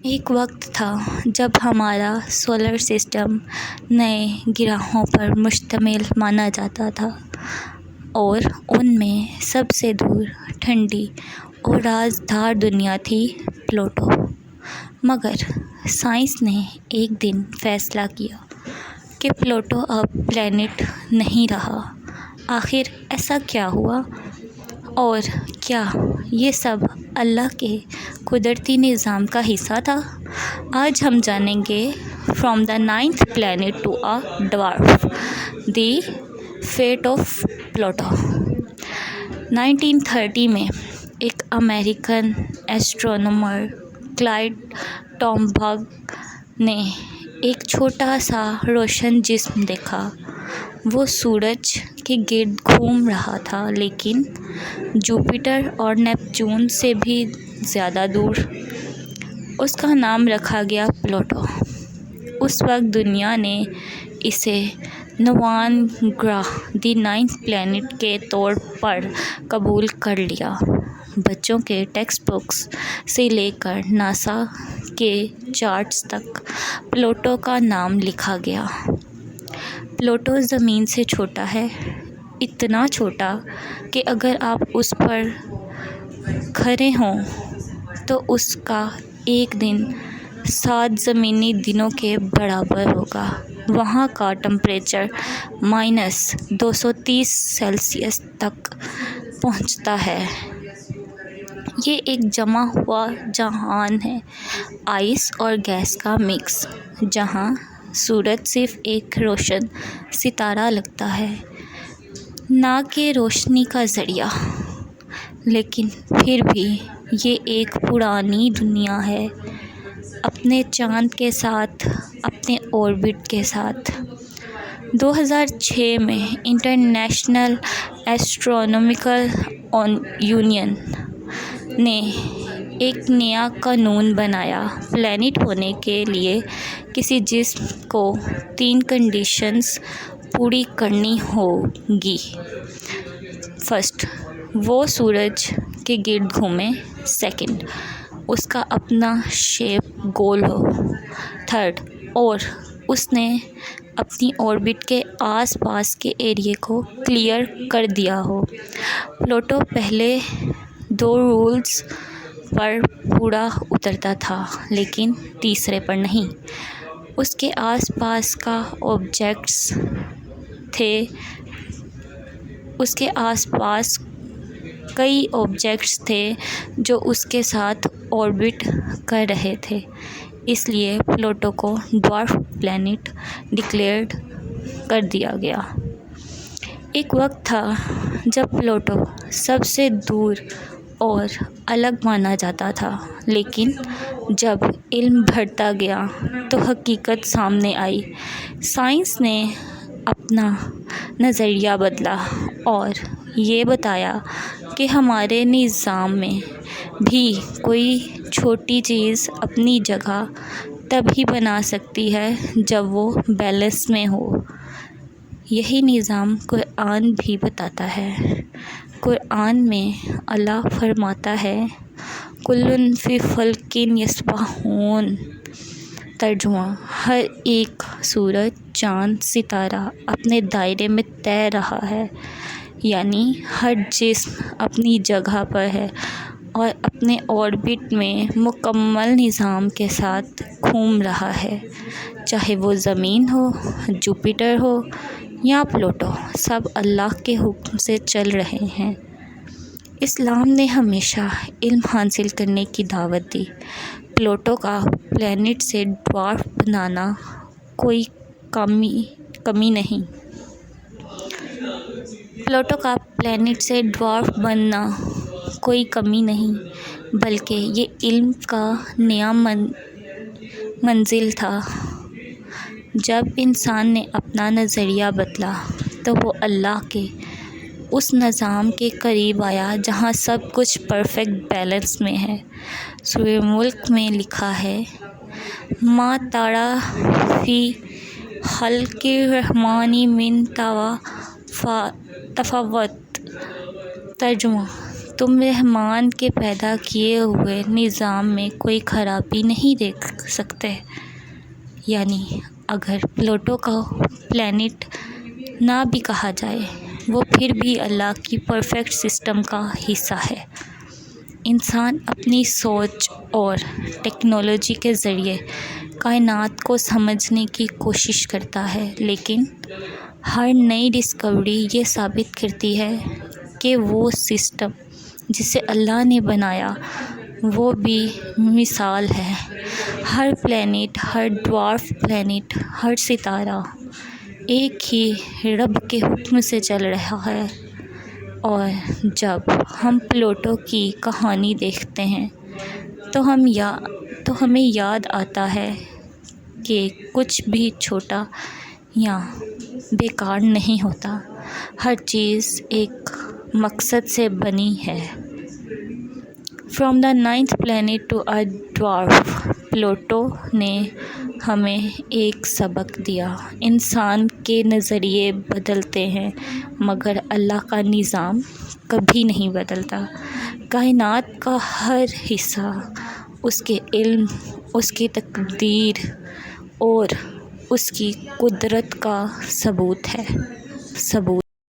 ایک وقت تھا جب ہمارا سولر سسٹم نئے گرہوں پر مشتمل مانا جاتا تھا اور ان میں سب سے دور ٹھنڈی اور رازدار دنیا تھی پلوٹو۔ مگر سائنس نے ایک دن فیصلہ کیا کہ پلوٹو اب پلینٹ نہیں رہا۔ آخر ایسا کیا ہوا؟ اور کیا یہ سب اللہ کے قدرتی نظام کا حصہ تھا؟ آج ہم جانیں گے from the ninth planet to a dwarf, the fate of Pluto. 1930 میں ایک امریکن ایسٹرونامر کلائڈ ٹومباگ نے ایک چھوٹا سا روشن جسم دیکھا۔ وہ سورج کے گرد گھوم رہا تھا، لیکن جوپیٹر اور نیپچون سے بھی زیادہ دور۔ اس کا نام رکھا گیا پلوٹو۔ اس وقت دنیا نے اسے نواں گرہ، دی نائنتھ پلینٹ کے طور پر قبول کر لیا۔ بچوں کے ٹیکسٹ بکس سے لے کر ناسا کے چارٹس تک پلوٹو کا نام لکھا گیا۔ پلوٹو زمین سے چھوٹا ہے، اتنا چھوٹا کہ اگر آپ اس پر کھڑے ہوں تو اس کا ایک دن 7 زمینی دنوں کے برابر ہوگا۔ وہاں کا ٹمپریچر -230 سیلسیس تک پہنچتا ہے۔ یہ ایک جمع ہوا جہان ہے، آئس اور گیس کا مکس، جہاں سورج صرف ایک روشن ستارہ لگتا ہے، نہ کہ روشنی کا ذریعہ۔ لیکن پھر بھی یہ ایک پرانی دنیا ہے، اپنے چاند کے ساتھ، اپنے اوربٹ کے ساتھ۔ 2006 میں انٹرنیشنل ایسٹرونامیکل یونین نے ایک نیا قانون بنایا۔ پلینٹ ہونے کے لیے کسی جسم کو 3 کنڈیشنز پوری کرنی ہوں گی۔ فرسٹ، وہ سورج کے گرد گھومے۔ سیکنڈ، اس کا اپنا شیپ گول ہو۔ تھرڈ، اور اس نے اپنی اوربٹ کے آس پاس کے ایریا کو کلیئر کر دیا ہو۔ پلوٹو پہلے 2 رولز پر پورا اترتا تھا، لیکن تیسرے پر نہیں۔ اس کے آس پاس کئی آبجیکٹس تھے جو اس کے ساتھ اوربٹ کر رہے تھے، اس لیے پلوٹو کو ڈوارف پلینٹ ڈکلیئر کر دیا گیا۔ ایک وقت تھا جب پلوٹو سب سے دور اور الگ مانا جاتا تھا، لیکن جب علم بڑھتا گیا تو حقیقت سامنے آئی۔ سائنس نے اپنا نظریہ بدلا اور یہ بتایا کہ ہمارے نظام میں بھی کوئی چھوٹی چیز اپنی جگہ تبھی بنا سکتی ہے جب وہ بیلنس میں ہو۔ یہی نظام قرآن بھی بتاتا ہے۔ قرآن میں اللہ فرماتا ہے، کُلٌّ فِی فَلْکٍ یَسْبَحُونَ۔ ترجمہ، ہر ایک سورج، چاند، ستارہ اپنے دائرے میں تیر رہا ہے، یعنی ہر جسم اپنی جگہ پر ہے اور اپنے اوربٹ میں مکمل نظام کے ساتھ گھوم رہا ہے۔ چاہے وہ زمین ہو، جوپیٹر ہو یا پلوٹو، سب اللہ کے حکم سے چل رہے ہیں۔ اسلام نے ہمیشہ علم حاصل کرنے کی دعوت دی۔ پلوٹو کا پلینٹ سے ڈوارف بننا کوئی کمی نہیں۔ پلوٹو کا پلینٹ سے ڈوارف بننا کوئی کمی نہیں، بلکہ یہ علم کا نیا منزل تھا۔ جب انسان نے اپنا نظریہ بدلا تو وہ اللہ کے اس نظام کے قریب آیا جہاں سب کچھ پرفیکٹ بیلنس میں ہے۔ سورہ ملک میں لکھا ہے، مَا تَرَىٰ فِی خَلْقِ الرَّحْمَٰنِ مِن تَفَاوُتٍ۔ ترجمہ، تم رحمان کے پیدا کیے ہوئے نظام میں کوئی خرابی نہیں دیکھ سکتے؟ یعنی اگر پلوٹو کو پلینٹ نہ بھی کہا جائے، وہ پھر بھی اللہ کی پرفیکٹ سسٹم کا حصہ ہے۔ انسان اپنی سوچ اور ٹیکنالوجی کے ذریعے کائنات کو سمجھنے کی کوشش کرتا ہے، لیکن ہر نئی ڈسکوری یہ ثابت کرتی ہے کہ وہ سسٹم جسے اللہ نے بنایا وہ بھی مثال ہے۔ ہر پلینٹ، ہر ڈوارف پلینٹ، ہر ستارہ ایک ہی رب کے حکم سے چل رہا ہے۔ اور جب ہم پلوٹو کی کہانی دیکھتے ہیں تو ہمیں یاد آتا ہے کہ کچھ بھی چھوٹا یا بیکار نہیں ہوتا، ہر چیز ایک مقصد سے بنی ہے۔ From the 9th planet to a dwarf، Pluto نے ہمیں ایک سبق دیا۔ انسان کے نظریے بدلتے ہیں مگر اللہ کا نظام کبھی نہیں بدلتا۔ کائنات کا ہر حصہ اس کے علم، اس کی تقدیر اور اس کی قدرت کا ثبوت ہے۔